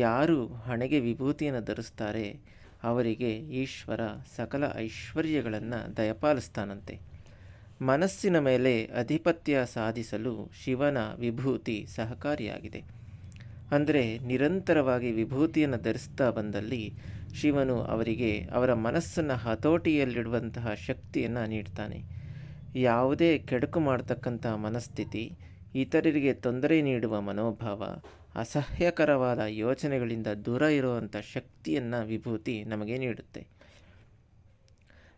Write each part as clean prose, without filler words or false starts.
ಯಾರು ಹಣೆಗೆ ವಿಭೂತಿಯನ್ನು ಧರಿಸ್ತಾರೆ ಅವರಿಗೆ ಈಶ್ವರ ಸಕಲ ಐಶ್ವರ್ಯಗಳನ್ನು ದಯಪಾಲಿಸ್ತಾನಂತೆ. ಮನಸ್ಸಿನ ಮೇಲೆ ಅಧಿಪತ್ಯ ಸಾಧಿಸಲು ಶಿವನ ವಿಭೂತಿ ಸಹಕಾರಿಯಾಗಿದೆ. ಅಂದರೆ ನಿರಂತರವಾಗಿ ವಿಭೂತಿಯನ್ನು ಧರಿಸ್ತಾ ಬಂದಲ್ಲಿ ಶಿವನು ಅವರಿಗೆ ಅವರ ಮನಸ್ಸನ್ನು ಹತೋಟಿಯಲ್ಲಿಡುವಂತಹ ಶಕ್ತಿಯನ್ನು ನೀಡ್ತಾನೆ. ಯಾವುದೇ ಕೆಡುಕು ಮಾಡತಕ್ಕಂಥ ಮನಸ್ಥಿತಿ, ಇತರರಿಗೆ ತೊಂದರೆ ನೀಡುವ ಮನೋಭಾವ, ಅಸಹ್ಯಕರವಾದ ಯೋಚನೆಗಳಿಂದ ದೂರ ಇರುವಂಥ ಶಕ್ತಿಯನ್ನು ವಿಭೂತಿ ನಮಗೆ ನೀಡುತ್ತೆ.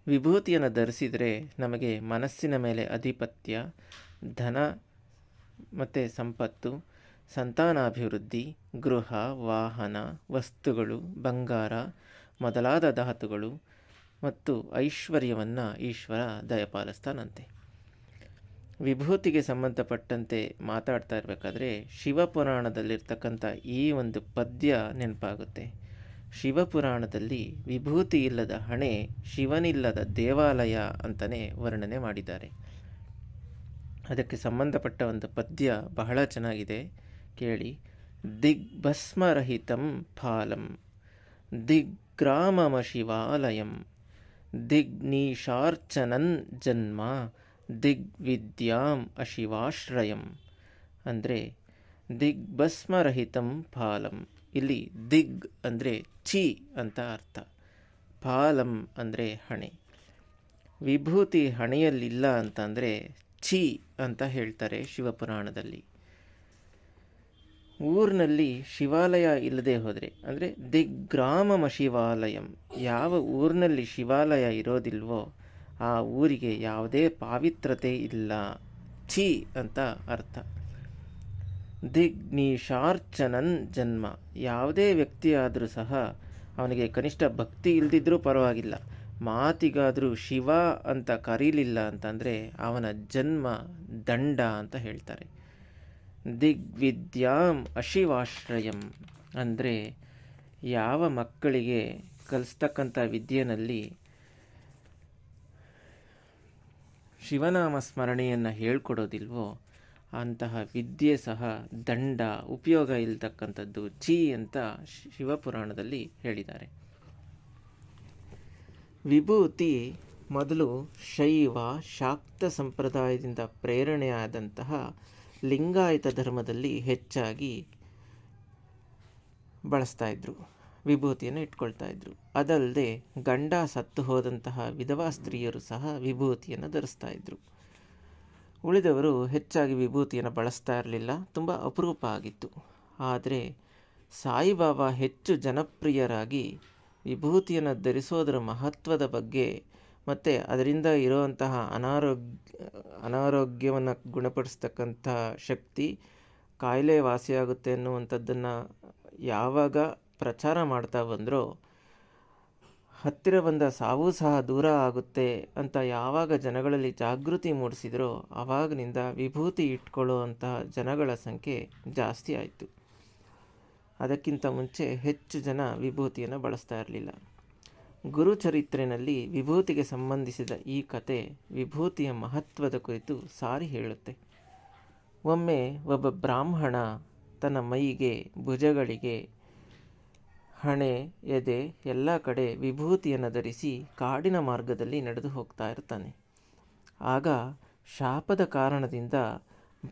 ವಿಭೂತಿಯನ್ನು ಧರಿಸಿದರೆ ನಮಗೆ ಮನಸ್ಸಿನ ಮೇಲೆ ಅಧಿಪತ್ಯ, ಧನ ಮತ್ತು ಸಂಪತ್ತು, ಸಂತಾನಾಭಿವೃದ್ಧಿ, ಗೃಹ, ವಾಹನ, ವಸ್ತುಗಳು, ಬಂಗಾರ ಮೊದಲಾದ ಧಾತುಗಳು ಮತ್ತು ಐಶ್ವರ್ಯವನ್ನು ಈಶ್ವರ ದಯಪಾಲಿಸ್ತಾನಂತೆ. ವಿಭೂತಿಗೆ ಸಂಬಂಧಪಟ್ಟಂತೆ ಮಾತಾಡ್ತಾ ಇರಬೇಕಾದ್ರೆ ಶಿವಪುರಾಣದಲ್ಲಿರ್ತಕ್ಕಂಥ ಈ ಒಂದು ಪದ್ಯ ನೆನಪಾಗುತ್ತೆ. ಶಿವಪುರಾಣದಲ್ಲಿ ವಿಭೂತಿ ಇಲ್ಲದ ಹಣೆ ಶಿವನಿಲ್ಲದ ದೇವಾಲಯ ಅಂತಲೇ ವರ್ಣನೆ ಮಾಡಿದ್ದಾರೆ. ಅದಕ್ಕೆ ಸಂಬಂಧಪಟ್ಟ ಒಂದು ಪದ್ಯ ಬಹಳ ಚೆನ್ನಾಗಿದೆ, ಕೇಳಿ. ದಿಗ್ಭಸ್ಮರಹಿತಂ ಫಾಲಂ ದಿಗ್ಗ್ರಾಮಮ ಶಿವಾಲಯಂ ದಿಗ್ನೀಶಾರ್ಚನನ್ ಜನ್ಮ ದಿಗ್ವಿದ್ಯಾಂ ಅಶಿವಾಶ್ರಯಂ. ಅಂದರೆ ದಿಗ್ಭಸ್ಮರಹಿತಂ ಫಾಲಂ, ಇಲ್ಲಿ ದಿಗ್ ಅಂದರೆ ಚಿ ಅಂತ ಅರ್ಥ, ಫಾಲಂ ಅಂದರೆ ಹಣೆ. ವಿಭೂತಿ ಹಣೆಯಲ್ಲಿಲ್ಲ ಅಂತಂದರೆ ಛಿ ಅಂತ ಹೇಳ್ತಾರೆ ಶಿವಪುರಾಣದಲ್ಲಿ. ಊರಿನಲ್ಲಿ ಶಿವಾಲಯ ಇಲ್ಲದೆ ಹೋದರೆ, ಅಂದರೆ ದಿಗ್ಗ್ರಾಮಮ ಶಿವಾಲಯಂ, ಯಾವ ಊರಿನಲ್ಲಿ ಶಿವಾಲಯ ಇರೋದಿಲ್ವೋ ಆ ಊರಿಗೆ ಯಾವುದೇ ಪಾವಿತ್ರತೆ ಇಲ್ಲ, ಛಿ ಅಂತ ಅರ್ಥ. ದಿಗ್ನೀಶಾರ್ಚನನ್ ಜನ್ಮ, ಯಾವುದೇ ವ್ಯಕ್ತಿಯಾದರೂ ಸಹ ಅವನಿಗೆ ಕನಿಷ್ಠ ಭಕ್ತಿ ಇಲ್ದಿದ್ರೂ ಪರವಾಗಿಲ್ಲ, ಮಾತಿಗಾದರೂ ಶಿವ ಅಂತ ಕರೀಲಿಲ್ಲ ಅಂತಂದರೆ ಅವನ ಜನ್ಮ ದಂಡ ಅಂತ ಹೇಳ್ತಾರೆ. ದಿಗ್ವಿದ್ಯಾಂ ಅಶಿವಾಶ್ರಯಂ ಅಂದರೆ ಯಾವ ಮಕ್ಕಳಿಗೆ ಕಲಿಸ್ತಕ್ಕಂಥ ವಿದ್ಯೆಯಲ್ಲಿ ಶಿವನಾಮ ಸ್ಮರಣೆಯನ್ನು ಹೇಳ್ಕೊಡೋದಿಲ್ವೋ ಅಂತಹ ವಿದ್ಯೆ ಸಹ ದಂಡ, ಉಪಯೋಗ ಇಲ್ತಕ್ಕಂಥದ್ದು, ಛಿ ಅಂತ ಶಿವಪುರಾಣದಲ್ಲಿ ಹೇಳಿದ್ದಾರೆ. ವಿಭೂತಿ ಮೊದಲು ಶೈವ ಶಾಕ್ತ ಸಂಪ್ರದಾಯದಿಂದ ಪ್ರೇರಣೆಯಾದಂತಹ ಲಿಂಗಾಯತ ಧರ್ಮದಲ್ಲಿ ಹೆಚ್ಚಾಗಿ ಬಳಸ್ತಾ ಇದ್ರು, ವಿಭೂತಿಯನ್ನು ಇಟ್ಕೊಳ್ತಾ ಇದ್ರು. ಅದಲ್ಲದೆ ಗಂಡ ಸತ್ತು ಹೋದಂತಹ ವಿಧವಾ ಸ್ತ್ರೀಯರು ಸಹ ವಿಭೂತಿಯನ್ನು ಧರಿಸ್ತಾ ಇದ್ರು. ಉಳಿದವರು ಹೆಚ್ಚಾಗಿ ವಿಭೂತಿಯನ್ನು ಬಳಸ್ತಾ ಇರಲಿಲ್ಲ, ತುಂಬ ಅಪರೂಪ ಆಗಿತ್ತು. ಆದರೆ ಸಾಯಿಬಾಬಾ ಹೆಚ್ಚು ಜನಪ್ರಿಯರಾಗಿ ವಿಭೂತಿಯನ್ನು ಧರಿಸೋದರ ಮಹತ್ವದ ಬಗ್ಗೆ ಮತ್ತು ಅದರಿಂದ ಇರುವಂತಹ ಅನಾರೋಗ್ಯವನ್ನು ಗುಣಪಡಿಸ್ತಕ್ಕಂಥ ಶಕ್ತಿ, ಕಾಯಿಲೆ ವಾಸಿಯಾಗುತ್ತೆ ಅನ್ನುವಂಥದ್ದನ್ನು ಯಾವಾಗ ಪ್ರಚಾರ ಮಾಡ್ತಾ ಬಂದರೋ, ಹತ್ತಿರ ಬಂದ ಸಾವು ಸಹ ದೂರ ಆಗುತ್ತೆ ಅಂತ ಯಾವಾಗ ಜನಗಳಲ್ಲಿ ಜಾಗೃತಿ ಮೂಡಿಸಿದರೋ ಆವಾಗಿನಿಂದ ವಿಭೂತಿ ಇಟ್ಕೊಳ್ಳುವಂತಹ ಜನಗಳ ಸಂಖ್ಯೆ ಜಾಸ್ತಿ ಆಯಿತು. ಅದಕ್ಕಿಂತ ಮುಂಚೆ ಹೆಚ್ಚು ಜನ ವಿಭೂತಿಯನ್ನು ಬಳಸ್ತಾ ಇರಲಿಲ್ಲ. ಗುರುಚರಿತ್ರೆಯಲ್ಲಿ ವಿಭೂತಿಗೆ ಸಂಬಂಧಿಸಿದ ಈ ಕತೆ ವಿಭೂತಿಯ ಮಹತ್ವದ ಕುರಿತು ಸಾರಿ ಹೇಳುತ್ತೆ. ಒಮ್ಮೆ ಒಬ್ಬ ಬ್ರಾಹ್ಮಣ ತನ್ನ ಮೈಗೆ, ಭುಜಗಳಿಗೆ, ಹಣೆ, ಎದೆ ಎಲ್ಲ ಕಡೆ ವಿಭೂತಿಯನ್ನು ಧರಿಸಿ ಕಾಡಿನ ಮಾರ್ಗದಲ್ಲಿ ನಡೆದು ಹೋಗ್ತಾ ಇರ್ತಾನೆ. ಆಗ ಶಾಪದ ಕಾರಣದಿಂದ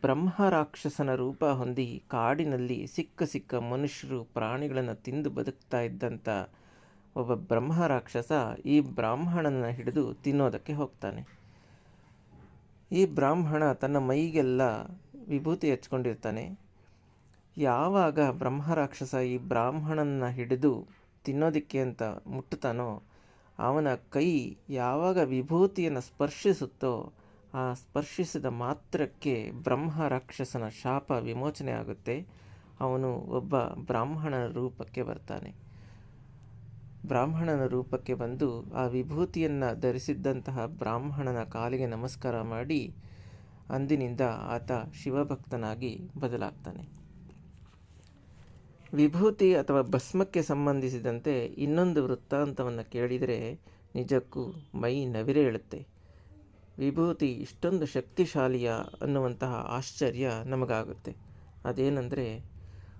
ಬ್ರಹ್ಮರಾಕ್ಷಸನ ರೂಪ ಹೊಂದಿ ಕಾಡಿನಲ್ಲಿ ಸಿಕ್ಕ ಮನುಷ್ಯರು, ಪ್ರಾಣಿಗಳನ್ನು ತಿಂದು ಬದುಕ್ತಾ ಇದ್ದಂಥ ಒಬ್ಬ ಬ್ರಹ್ಮರಾಕ್ಷಸ ಈ ಬ್ರಾಹ್ಮಣನ ಹಿಡಿದು ತಿನ್ನೋದಕ್ಕೆ ಹೋಗ್ತಾನೆ. ಈ ಬ್ರಾಹ್ಮಣ ತನ್ನ ಮೈಗೆಲ್ಲ ವಿಭೂತಿ ಹಚ್ಕೊಂಡಿರ್ತಾನೆ. ಯಾವಾಗ ಬ್ರಹ್ಮರಾಕ್ಷಸ ಈ ಬ್ರಾಹ್ಮಣನ ಹಿಡಿದು ತಿನ್ನೋದಕ್ಕೆ ಅಂತ ಮುಟ್ಟುತ್ತಾನೋ ಅವನ ಕೈ ಯಾವಾಗ ವಿಭೂತಿಯನ್ನು ಸ್ಪರ್ಶಿಸುತ್ತೋ ಆ ಸ್ಪರ್ಶಿಸಿದ ಮಾತ್ರಕ್ಕೆ ಬ್ರಹ್ಮರಾಕ್ಷಸನ ಶಾಪ ವಿಮೋಚನೆ ಆಗುತ್ತೆ. ಅವನು ಒಬ್ಬ ಬ್ರಾಹ್ಮಣನ ರೂಪಕ್ಕೆ ಬರ್ತಾನೆ. ಬ್ರಾಹ್ಮಣನ ರೂಪಕ್ಕೆ ಬಂದು ಆ ವಿಭೂತಿಯನ್ನು ಧರಿಸಿದ್ದಂತಹ ಬ್ರಾಹ್ಮಣನ ಕಾಲಿಗೆ ನಮಸ್ಕಾರ ಮಾಡಿ ಅಂದಿನಿಂದ ಆತ ಶಿವಭಕ್ತನಾಗಿ ಬದಲಾಗ್ತಾನೆ. ವಿಭೂತಿ ಅಥವಾ ಭಸ್ಮಕ್ಕೆ ಸಂಬಂಧಿಸಿದಂತೆ ಇನ್ನೊಂದು ವೃತ್ತಾಂತವನ್ನು ಕೇಳಿದರೆ ನಿಜಕ್ಕೂ ಮೈ ನವಿರೇಳುತ್ತೆ. ವಿಭೂತಿ ಇಷ್ಟೊಂದು ಶಕ್ತಿಶಾಲಿಯ ಅನ್ನುವಂತಹ ಆಶ್ಚರ್ಯ ನಮಗಾಗುತ್ತೆ. ಅದೇನೆಂದರೆ,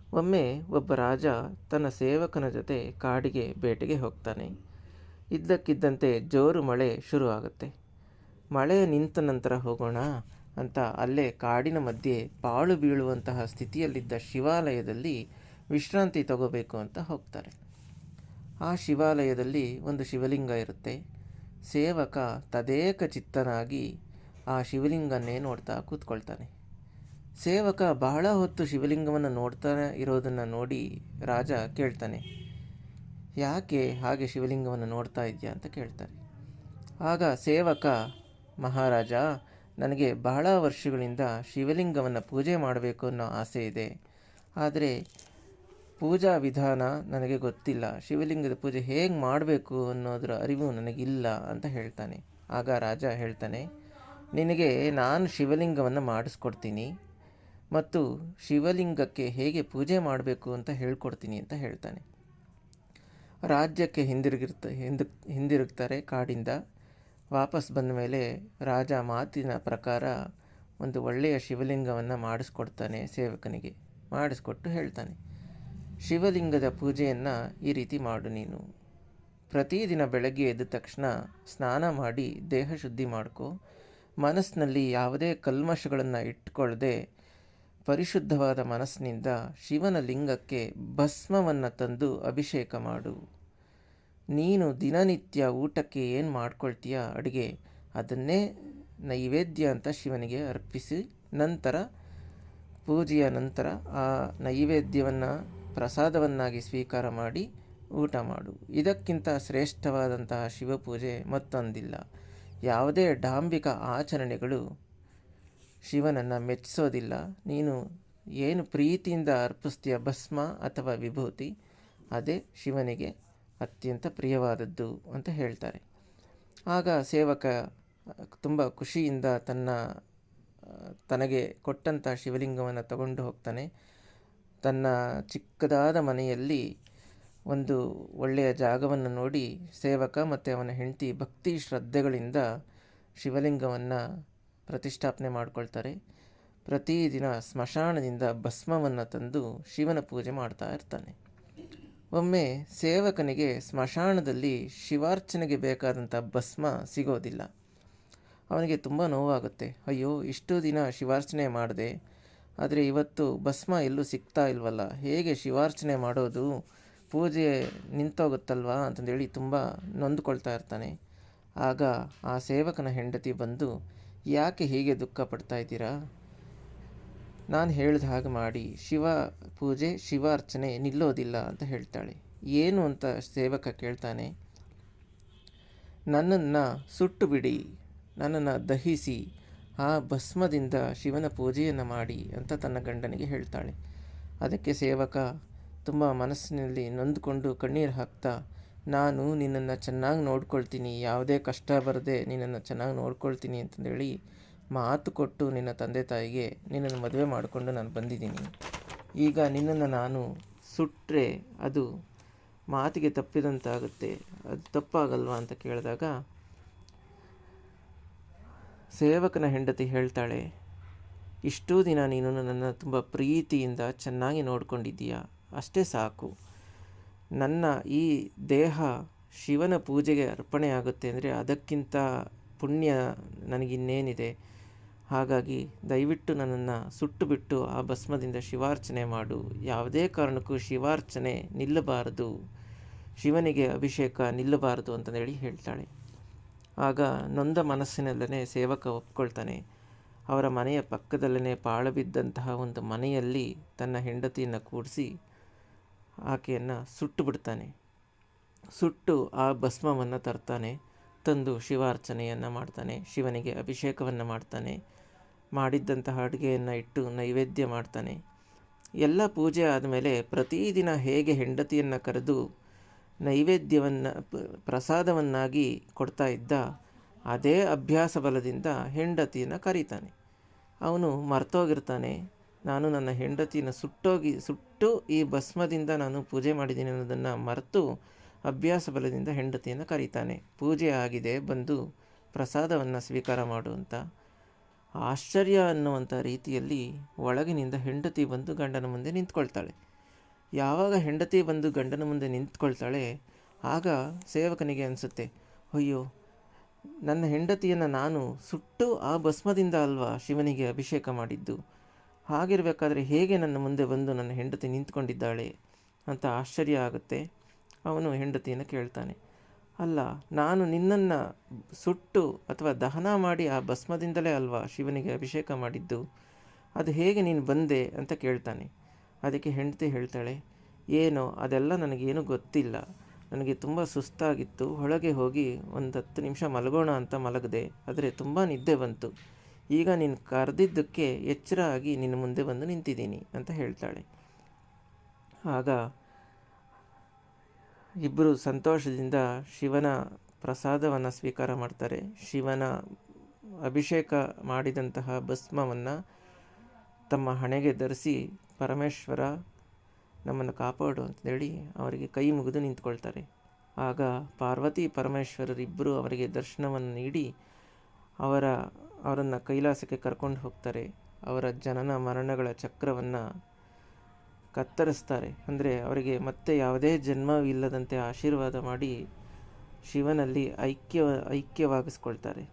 ಒಮ್ಮೆ ಒಬ್ಬ ರಾಜ ತನ್ನ ಸೇವಕನ ಜೊತೆ ಕಾಡಿಗೆ ಬೇಟೆಗೆ ಹೋಗ್ತಾನೆ. ಇದ್ದಕ್ಕಿದ್ದಂತೆ ಜೋರು ಮಳೆ ಶುರು ಆಗುತ್ತೆ. ಮಳೆ ನಿಂತ ನಂತರ ಹೋಗೋಣ ಅಂತ ಅಲ್ಲೇ ಕಾಡಿನ ಮಧ್ಯೆ ಪಾಳು ಬೀಳುವಂತಹ ಸ್ಥಿತಿಯಲ್ಲಿದ್ದ ಶಿವಾಲಯದಲ್ಲಿ ವಿಶ್ರಾಂತಿ ತಗೋಬೇಕು ಅಂತ ಹೋಗ್ತಾರೆ. ಆ ಶಿವಾಲಯದಲ್ಲಿ ಒಂದು ಶಿವಲಿಂಗ ಇರುತ್ತೆ. ಸೇವಕ ತದೇಕ ಚಿತ್ತನಾಗಿ ಆ ಶಿವಲಿಂಗನ್ನೇ ನೋಡ್ತಾ ಕೂತ್ಕೊಳ್ತಾನೆ. ಸೇವಕ ಬಹಳ ಹೊತ್ತು ಶಿವಲಿಂಗವನ್ನು ನೋಡ್ತಾ ಇರೋದನ್ನು ನೋಡಿ ರಾಜ ಕೇಳ್ತಾನೆ, ಯಾಕೆ ಹಾಗೆ ಶಿವಲಿಂಗವನ್ನು ನೋಡ್ತಾ ಇದೆಯಾ ಅಂತ ಕೇಳ್ತಾರೆ. ಆಗ ಸೇವಕ, ಮಹಾರಾಜ, ನನಗೆ ಬಹಳ ವರ್ಷಗಳಿಂದ ಶಿವಲಿಂಗವನ್ನು ಪೂಜೆ ಮಾಡಬೇಕು ಅನ್ನೋ ಆಸೆ ಇದೆ. ಆದರೆ ಪೂಜಾ ವಿಧಾನ ನನಗೆ ಗೊತ್ತಿಲ್ಲ, ಶಿವಲಿಂಗದ ಪೂಜೆ ಹೇಗೆ ಮಾಡಬೇಕು ಅನ್ನೋದರ ಅರಿವು ನನಗಿಲ್ಲ ಅಂತ ಹೇಳ್ತಾನೆ. ಆಗ ರಾಜ ಹೇಳ್ತಾನೆ, ನಿನಗೆ ನಾನು ಶಿವಲಿಂಗವನ್ನು ಮಾಡಿಸ್ಕೊಡ್ತೀನಿ ಮತ್ತು ಶಿವಲಿಂಗಕ್ಕೆ ಹೇಗೆ ಪೂಜೆ ಮಾಡಬೇಕು ಅಂತ ಹೇಳ್ಕೊಡ್ತೀನಿ ಅಂತ ಹೇಳ್ತಾನೆ. ರಾಜ್ಯಕ್ಕೆ ಹಿಂದಿರುಗ್ತಾರೆ ಕಾಡಿಂದ. ವಾಪಸ್ ಬಂದ ಮೇಲೆ ರಾಜ ಮಾತಿನ ಪ್ರಕಾರ ಒಂದು ಒಳ್ಳೆಯ ಶಿವಲಿಂಗವನ್ನು ಮಾಡಿಸ್ಕೊಡ್ತಾನೆ ಸೇವಕನಿಗೆ. ಮಾಡಿಸ್ಕೊಟ್ಟು ಹೇಳ್ತಾನೆ, ಶಿವಲಿಂಗದ ಪೂಜೆಯನ್ನು ಈ ರೀತಿ ಮಾಡು. ನೀನು ಪ್ರತಿದಿನ ಬೆಳಗ್ಗೆ ಎದ್ದ ತಕ್ಷಣ ಸ್ನಾನ ಮಾಡಿ ದೇಹ ಶುದ್ಧಿ ಮಾಡ್ಕೊ. ಮನಸ್ಸಿನಲ್ಲಿ ಯಾವುದೇ ಕಲ್ಮಶಗಳನ್ನು ಇಟ್ಕೊಳ್ಳದೆ ಪರಿಶುದ್ಧವಾದ ಮನಸ್ಸಿನಿಂದ ಶಿವನ ಲಿಂಗಕ್ಕೆ ಭಸ್ಮವನ್ನು ತಂದು ಅಭಿಷೇಕ ಮಾಡು. ನೀನು ದಿನನಿತ್ಯ ಊಟಕ್ಕೆ ಏನು ಮಾಡ್ಕೊಳ್ತೀಯ ಅಡುಗೆ, ಅದನ್ನೇ ನೈವೇದ್ಯ ಅಂತ ಶಿವನಿಗೆ ಅರ್ಪಿಸಿ, ನಂತರ ಪೂಜೆಯ ನಂತರ ಆ ನೈವೇದ್ಯವನ್ನು ಪ್ರಸಾದವನ್ನಾಗಿ ಸ್ವೀಕಾರ ಮಾಡಿ ಊಟ ಮಾಡು. ಇದಕ್ಕಿಂತ ಶ್ರೇಷ್ಠವಾದಂತಹ ಶಿವಪೂಜೆ ಮತ್ತೊಂದಿಲ್ಲ. ಯಾವುದೇ ಡಾಂಬಿಕ ಆಚರಣೆಗಳು ಶಿವನನ್ನು ಮೆಚ್ಚಿಸೋದಿಲ್ಲ. ನೀನು ಏನು ಪ್ರೀತಿಯಿಂದ ಅರ್ಪಿಸ್ತೀಯ ಭಸ್ಮ ಅಥವಾ ವಿಭೂತಿ, ಅದೇ ಶಿವನಿಗೆ ಅತ್ಯಂತ ಪ್ರಿಯವಾದದ್ದು ಅಂತ ಹೇಳ್ತಾರೆ. ಆಗ ಸೇವಕ ತುಂಬ ಖುಷಿಯಿಂದ ತನಗೆ ಕೊಟ್ಟಂಥ ಶಿವಲಿಂಗವನ್ನು ತಗೊಂಡು ಹೋಗ್ತಾನೆ. ತನ್ನ ಚಿಕ್ಕದಾದ ಮನೆಯಲ್ಲಿ ಒಂದು ಒಳ್ಳೆಯ ಜಾಗವನ್ನು ನೋಡಿ ಸೇವಕ ಮತ್ತು ಅವನ ಹೆಂಡತಿ ಭಕ್ತಿ ಶ್ರದ್ಧೆಗಳಿಂದ ಶಿವಲಿಂಗವನ್ನು ಪ್ರತಿಷ್ಠಾಪನೆ ಮಾಡಿಕೊಳ್ತಾರೆ. ಪ್ರತಿದಿನ ಸ್ಮಶಾನದಿಂದ ಭಸ್ಮವನ್ನು ತಂದು ಶಿವನ ಪೂಜೆ ಮಾಡ್ತಾ ಇರ್ತಾನೆ. ಒಮ್ಮೆ ಸೇವಕನಿಗೆ ಸ್ಮಶಾನದಲ್ಲಿ ಶಿವಾರ್ಚನೆಗೆ ಬೇಕಾದಂಥ ಭಸ್ಮ ಸಿಗೋದಿಲ್ಲ. ಅವನಿಗೆ ತುಂಬ ನೋವಾಗುತ್ತೆ. ಅಯ್ಯೋ, ಇಷ್ಟು ದಿನ ಶಿವಾರ್ಚನೆ ಮಾಡಿದೆ, ಆದರೆ ಇವತ್ತು ಭಸ್ಮ ಎಲ್ಲೂ ಸಿಗ್ತಾ ಇಲ್ವಲ್ಲ, ಹೇಗೆ ಶಿವಾರ್ಚನೆ ಮಾಡೋದು, ಪೂಜೆ ನಿಂತೋಗುತ್ತಲ್ವಾ ಅಂತಂದೇಳಿ ತುಂಬ ನೊಂದುಕೊಳ್ತಾ ಇರ್ತಾನೆ. ಆಗ ಆ ಸೇವಕನ ಹೆಂಡತಿ ಬಂದು, ಯಾಕೆ ಹೀಗೆ ದುಃಖ ಪಡ್ತಾ ಇದ್ದೀರಾ, ನಾನು ಹೇಳಿದ ಹಾಗೆ ಮಾಡಿ, ಶಿವ ಪೂಜೆ ಶಿವಾರ್ಚನೆ ನಿಲ್ಲೋದಿಲ್ಲ ಅಂತ ಹೇಳ್ತಾಳೆ. ಏನು ಅಂತ ಸೇವಕ ಕೇಳ್ತಾನೆ. ನನ್ನನ್ನು ಸುಟ್ಟು ಬಿಡಿ, ನನ್ನನ್ನು ದಹಿಸಿ ಆ ಭಸ್ಮದಿಂದ ಶಿವನ ಪೂಜೆಯನ್ನು ಮಾಡಿ ಅಂತ ತನ್ನ ಗಂಡನಿಗೆ ಹೇಳ್ತಾಳೆ. ಅದಕ್ಕೆ ಸೇವಕ ತುಂಬ ಮನಸ್ಸಿನಲ್ಲಿ ನೊಂದುಕೊಂಡು ಕಣ್ಣೀರು ಹಾಕ್ತಾ, ನಾನು ನಿನ್ನನ್ನು ಚೆನ್ನಾಗಿ ನೋಡ್ಕೊಳ್ತೀನಿ, ಯಾವುದೇ ಕಷ್ಟ ಬರದೆ ನಿನ್ನನ್ನು ಚೆನ್ನಾಗಿ ನೋಡ್ಕೊಳ್ತೀನಿ ಅಂತಂದೇಳಿ ಮಾತು ಕೊಟ್ಟು ನಿನ್ನ ತಂದೆ ತಾಯಿಗೆ ನಿನ್ನನ್ನು ಮದುವೆ ಮಾಡಿಕೊಂಡು ನಾನು ಬಂದಿದ್ದೀನಿ. ಈಗ ನಿನ್ನನ್ನು ನಾನು ಸುಟ್ಟರೆ ಅದು ಮಾತಿಗೆ ತಪ್ಪಿದಂತಾಗುತ್ತೆ, ಅದು ತಪ್ಪಾಗಲ್ವಾ ಅಂತ ಕೇಳಿದಾಗ ಸೇವಕನ ಹೆಂಡತಿ ಹೇಳ್ತಾಳೆ, ಇಷ್ಟೂ ದಿನ ನೀನು ನನ್ನನ್ನು ತುಂಬ ಪ್ರೀತಿಯಿಂದ ಚೆನ್ನಾಗಿ ನೋಡ್ಕೊಂಡಿದ್ದೀಯಾ, ಅಷ್ಟೇ ಸಾಕು. ನನ್ನ ಈ ದೇಹ ಶಿವನ ಪೂಜೆಗೆ ಅರ್ಪಣೆ ಆಗುತ್ತೆ ಅಂದರೆ ಅದಕ್ಕಿಂತ ಪುಣ್ಯ ನನಗಿನ್ನೇನಿದೆ. ಹಾಗಾಗಿ ದಯವಿಟ್ಟು ನನ್ನನ್ನು ಸುಟ್ಟು ಬಿಟ್ಟು ಆ ಭಸ್ಮದಿಂದ ಶಿವಾರ್ಚನೆ ಮಾಡು. ಯಾವುದೇ ಕಾರಣಕ್ಕೂ ಶಿವಾರ್ಚನೆ ನಿಲ್ಲಬಾರದು, ಶಿವನಿಗೆ ಅಭಿಷೇಕ ನಿಲ್ಲಬಾರದು ಅಂತಂದೇಳಿ ಹೇಳ್ತಾಳೆ. ಆಗ ನೊಂದ ಮನಸ್ಸಿನಲ್ಲೇ ಸೇವಕ ಒಪ್ಕೊಳ್ತಾನೆ. ಅವರ ಮನೆಯ ಪಕ್ಕದಲ್ಲೇ ಪಾಳು ಬಿದ್ದಂತಹ ಒಂದು ಮನೆಯಲ್ಲಿ ತನ್ನ ಹೆಂಡತಿಯನ್ನು ಕೂಡಿಸಿ ಆಕೆಯನ್ನು ಸುಟ್ಟು ಬಿಡ್ತಾನೆ. ಸುಟ್ಟು ಆ ಭಸ್ಮವನ್ನು ತರ್ತಾನೆ. ತಂದು ಶಿವಾರ್ಚನೆಯನ್ನು ಮಾಡ್ತಾನೆ, ಶಿವನಿಗೆ ಅಭಿಷೇಕವನ್ನು ಮಾಡ್ತಾನೆ. ಮಾಡಿದ್ದಂತಹ ಅಡುಗೆಯನ್ನು ಇಟ್ಟು ನೈವೇದ್ಯ ಮಾಡ್ತಾನೆ. ಎಲ್ಲ ಪೂಜೆ ಆದಮೇಲೆ ಪ್ರತಿದಿನ ಹೇಗೆ ಹೆಂಡತಿಯನ್ನು ಕರೆದು ನೈವೇದ್ಯವನ್ನು ಪ್ರಸಾದವನ್ನಾಗಿ ಕೊಡ್ತಾ ಇದ್ದ, ಅದೇ ಅಭ್ಯಾಸ ಬಲದಿಂದ ಹೆಂಡತಿಯನ್ನು ಕರೀತಾನೆ. ಅವನು ಮರ್ತೋಗಿರ್ತಾನೆ, ನಾನು ನನ್ನ ಹೆಂಡತಿಯನ್ನು ಸುಟ್ಟು ಈ ಭಸ್ಮದಿಂದ ನಾನು ಪೂಜೆ ಮಾಡಿದ್ದೀನಿ ಅನ್ನೋದನ್ನು ಮರೆತು ಅಭ್ಯಾಸ ಬಲದಿಂದ ಹೆಂಡತಿಯನ್ನು ಕರೀತಾನೆ. ಪೂಜೆ ಆಗಿದೆ, ಬಂದು ಪ್ರಸಾದವನ್ನು ಸ್ವೀಕಾರ ಮಾಡುವಂಥ ಆಶ್ಚರ್ಯ ಅನ್ನುವಂಥ ರೀತಿಯಲ್ಲಿ ಒಳಗಿನಿಂದ ಹೆಂಡತಿ ಬಂದು ಗಂಡನ ಮುಂದೆ ನಿಂತ್ಕೊಳ್ತಾಳೆ. ಯಾವಾಗ ಹೆಂಡತಿ ಬಂದು ಗಂಡನ ಮುಂದೆ ನಿಂತ್ಕೊಳ್ತಾಳೆ ಆಗ ಸೇವಕನಿಗೆ ಅನಿಸುತ್ತೆ, ಅಯ್ಯೋ, ನನ್ನ ಹೆಂಡತಿಯನ್ನು ನಾನು ಸುಟ್ಟು ಆ ಭಸ್ಮದಿಂದ ಅಲ್ವಾ ಶಿವನಿಗೆ ಅಭಿಷೇಕ ಮಾಡಿದ್ದು, ಹಾಗಿರಬೇಕಾದ್ರೆ ಹೇಗೆ ನನ್ನ ಮುಂದೆ ಬಂದು ನನ್ನ ಹೆಂಡತಿ ನಿಂತ್ಕೊಂಡಿದ್ದಾಳೆ ಅಂತ ಆಶ್ಚರ್ಯ ಆಗುತ್ತೆ. ಅವನು ಹೆಂಡತಿಯನ್ನು ಕೇಳ್ತಾನೆ, ಅಲ್ಲ, ನಾನು ನಿನ್ನನ್ನು ಸುಟ್ಟು ಅಥವಾ ದಹನ ಮಾಡಿ ಆ ಭಸ್ಮದಿಂದಲೇ ಅಲ್ವಾ ಶಿವನಿಗೆ ಅಭಿಷೇಕ ಮಾಡಿದ್ದು, ಅದು ಹೇಗೆ ನೀನು ಬಂದೆ ಅಂತ ಕೇಳ್ತಾನೆ. ಅದಕ್ಕೆ ಹೆಂಡತಿ ಹೇಳ್ತಾಳೆ, ಏನೋ ಅದೆಲ್ಲ ನನಗೇನು ಗೊತ್ತಿಲ್ಲ, ನನಗೆ ತುಂಬ ಸುಸ್ತಾಗಿತ್ತು, ಒಳಗೆ ಹೋಗಿ ಒಂದು 10 ನಿಮಿಷ ಮಲಗೋಣ ಅಂತ ಮಲಗಿದೆ, ಆದರೆ ತುಂಬ ನಿದ್ದೆ ಬಂತು, ಈಗ ನೀನು ಕರೆದಿದ್ದಕ್ಕೆ ಎಚ್ಚರ ಆಗಿ ನಿನ್ನ ಮುಂದೆ ಬಂದು ನಿಂತಿದ್ದೀನಿ ಅಂತ ಹೇಳ್ತಾಳೆ. ಆಗ ಇಬ್ಬರು ಸಂತೋಷದಿಂದ ಶಿವನ ಪ್ರಸಾದವನ್ನು ಸ್ವೀಕಾರ ಮಾಡ್ತಾರೆ. ಶಿವನ ಅಭಿಷೇಕ ಮಾಡಿದಂತಹ ಭಸ್ಮವನ್ನು ತಮ್ಮ ಹಣೆಗೆ ಧರಿಸಿ, ಪರಮೇಶ್ವರ ನಮ್ಮನ್ನು ಕಾಪಾಡು ಅಂತೇಳಿ ಅವರಿಗೆ ಕೈ ಮುಗಿದು ನಿಂತ್ಕೊಳ್ತಾರೆ. ಆಗ ಪಾರ್ವತಿ ಪರಮೇಶ್ವರರಿಬ್ಬರು ಅವರಿಗೆ ದರ್ಶನವನ್ನು ನೀಡಿ ಅವರನ್ನು ಕೈಲಾಸಕ್ಕೆ ಕರ್ಕೊಂಡು ಹೋಗ್ತಾರೆ. ಅವರ ಜನನ ಮರಣಗಳ ಚಕ್ರವನ್ನು ಕತ್ತರಿಸ್ತಾರೆ. ಅಂದರೆ ಅವರಿಗೆ ಮತ್ತೆ ಯಾವುದೇ ಜನ್ಮವಿಲ್ಲದಂತೆ ಆಶೀರ್ವಾದ ಮಾಡಿ ಶಿವನಲ್ಲಿ ಐಕ್ಯವಾಗಿಸ್ಕೊಳ್ತಾರೆ.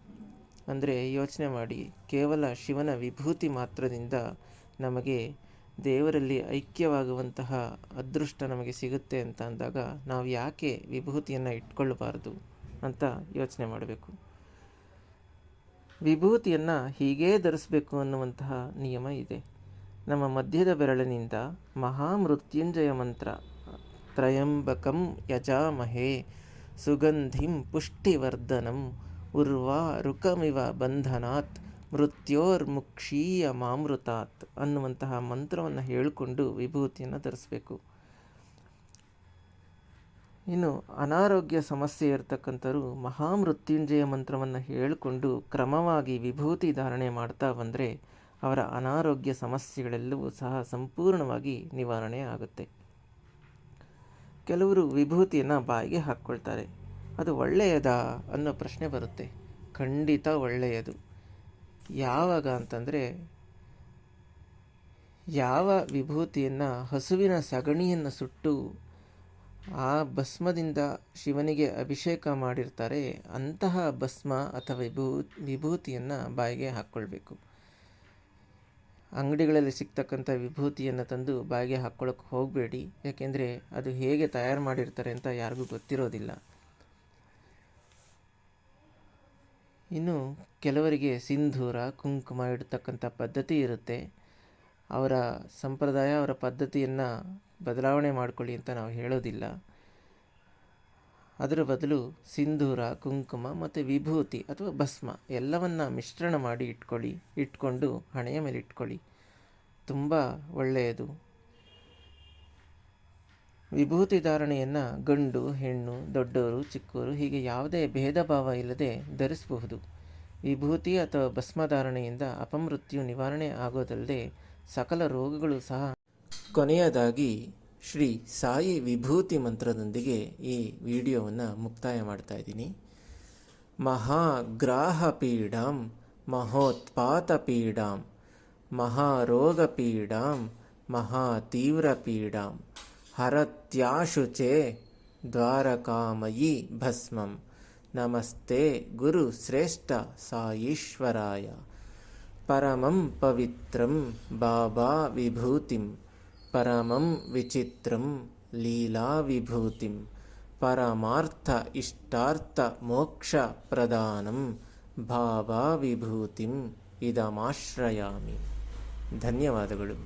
ಅಂದರೆ ಯೋಚನೆ ಮಾಡಿ, ಕೇವಲ ಶಿವನ ವಿಭೂತಿ ಮಾತ್ರದಿಂದ ನಮಗೆ ದೇವರಲ್ಲಿ ಐಕ್ಯವಾಗುವಂತಹ ಅದೃಷ್ಟ ನಮಗೆ ಸಿಗುತ್ತೆ ಅಂತ ಅಂದಾಗ ನಾವು ಯಾಕೆ ವಿಭೂತಿಯನ್ನು ಇಟ್ಕೊಳ್ಳಬಾರ್ದು ಅಂತ ಯೋಚನೆ ಮಾಡಬೇಕು. ವಿಭೂತಿಯನ್ನು ಹೀಗೇ ಧರಿಸಬೇಕು ಅನ್ನುವಂತಹ ನಿಯಮ ಇದೆ. ನಮ್ಮ ಮಧ್ಯದ ಬೆರಳಿನಿಂದ ಮಹಾಮೃತ್ಯುಂಜಯ ಮಂತ್ರ ತ್ರಯಂಬಕಂ ಯಜಾಮಹೇ ಸುಗಂಧಿಂ ಪುಷ್ಟಿವರ್ಧನಂ ಉರ್ವಾ ರುಕಮಿವ ಬಂಧನಾತ್ ಮೃತ್ಯೋರ್ಮುಕ್ಷೀಯ ಮಾಮೃತಾತ್ ಅನ್ನುವಂತಹ ಮಂತ್ರವನ್ನು ಹೇಳಿಕೊಂಡು ವಿಭೂತಿಯನ್ನು ಧರಿಸಬೇಕು. ಇನ್ನು ಅನಾರೋಗ್ಯ ಸಮಸ್ಯೆ ಇರತಕ್ಕಂಥವ್ರು ಮಹಾಮೃತ್ಯುಂಜಯ ಮಂತ್ರವನ್ನು ಹೇಳಿಕೊಂಡು ಕ್ರಮವಾಗಿ ವಿಭೂತಿ ಧಾರಣೆ ಮಾಡ್ತಾ ಬಂದರೆ ಅವರ ಅನಾರೋಗ್ಯ ಸಮಸ್ಯೆಗಳೆಲ್ಲವೂ ಸಹ ಸಂಪೂರ್ಣವಾಗಿ ನಿವಾರಣೆ ಆಗುತ್ತೆ. ಕೆಲವರು ವಿಭೂತಿಯನ್ನು ಬಾಯಿಗೆ ಹಾಕ್ಕೊಳ್ತಾರೆ. ಅದು ಒಳ್ಳೆಯದಾ ಅನ್ನೋ ಪ್ರಶ್ನೆ ಬರುತ್ತೆ. ಖಂಡಿತ ಒಳ್ಳೆಯದು. ಯಾವಾಗ ಅಂತಂದರೆ, ಯಾವ ವಿಭೂತಿಯನ್ನು ಹಸುವಿನ ಸಗಣಿಯನ್ನು ಸುಟ್ಟು ಆ ಭಸ್ಮದಿಂದ ಶಿವನಿಗೆ ಅಭಿಷೇಕ ಮಾಡಿರ್ತಾರೆ, ಅಂತಹ ಭಸ್ಮ ಅಥವಾ ವಿಭೂತಿಯನ್ನು ಬಾಯಿಗೆ ಹಾಕ್ಕೊಳ್ಬೇಕು. ಅಂಗಡಿಗಳಲ್ಲಿ ಸಿಗ್ತಕ್ಕಂಥ ವಿಭೂತಿಯನ್ನು ತಂದು ಬಾಯಿಗೆ ಹಾಕ್ಕೊಳ್ಳೋಕೆ ಹೋಗಬೇಡಿ. ಯಾಕೆಂದರೆ ಅದು ಹೇಗೆ ತಯಾರು ಮಾಡಿರ್ತಾರೆ ಅಂತ ಯಾರಿಗೂ ಗೊತ್ತಿರೋದಿಲ್ಲ. ಇನ್ನು ಕೆಲವರಿಗೆ ಸಿಂಧೂರ, ಕುಂಕುಮ ಇಡ್ತಕ್ಕಂಥ ಪದ್ಧತಿ ಇರುತ್ತೆ. ಅವರ ಸಂಪ್ರದಾಯ, ಅವರ ಪದ್ಧತಿಯನ್ನು ಬದಲಾವಣೆ ಮಾಡ್ಕೊಳ್ಳಿ ಅಂತ ನಾವು ಹೇಳೋದಿಲ್ಲ. ಅದರ ಬದಲು ಸಿಂಧೂರ, ಕುಂಕುಮ ಮತ್ತು ವಿಭೂತಿ ಅಥವಾ ಭಸ್ಮ ಎಲ್ಲವನ್ನ ಮಿಶ್ರಣ ಮಾಡಿ ಇಟ್ಕೊಂಡು ಹಣೆಯ ಮೇಲೆ ಇಟ್ಕೊಳ್ಳಿ. ತುಂಬ ಒಳ್ಳೆಯದು. ವಿಭೂತಿ ಧಾರಣೆಯನ್ನು ಗಂಡು ಹೆಣ್ಣು, ದೊಡ್ಡವರು ಚಿಕ್ಕವರು ಹೀಗೆ ಯಾವುದೇ ಭೇದ ಭಾವ ಇಲ್ಲದೆ ಧರಿಸಬಹುದು. ವಿಭೂತಿ ಅಥವಾ ಭಸ್ಮಧಾರಣೆಯಿಂದ ಅಪಮೃತ್ಯು ನಿವಾರಣೆ ಆಗೋದಲ್ಲದೆ ಸಕಲ ರೋಗಗಳು ಸಹ. ಕೊನೆಯದಾಗಿ ಶ್ರೀ ಸಾಯಿ ವಿಭೂತಿ ಮಂತ್ರದೊಂದಿಗೆ ಈ ವಿಡಿಯೋವನ್ನು ಮುಕ್ತಾಯ ಮಾಡ್ತಾ ಇದ್ದೀನಿ. ಮಹಾಗ್ರಾಹ ಪೀಡಾಂ ಮಹೋತ್ಪಾತ ಪೀಡಾಂ ಮಹಾರೋಗ ಪೀಡಾಂ ಮಹಾತೀವ್ರ ಪೀಡಾಂ ಹರತ್ಯಾಶುಚೆ ದ್ವಾರಕಾಮಯಿ ಭಸ್ಮಂ ನಮಸ್ತೆ ಗುರು ಶ್ರೇಷ್ಠ ಸಾಯೀಶ್ವರಾಯ ಪರಮಂ ಪವಿತ್ರಂ ಬಾಬಾ ವಿಭೂತಿಂ ಪರಮಂ ವಿಚಿತ್ರಂ ಲೀಲಾ ವಿಭೂತಿಂ ಪರಮಾರ್ಥ ಇಷ್ಟಾರ್ಥ ಮೋಕ್ಷ ಪ್ರದಾನಂ ಬಾಬಾ ವಿಭೂತಿಂ ಇದಮಾಶ್ರಯಾಮಿ. ಧನ್ಯವಾದಗಳು.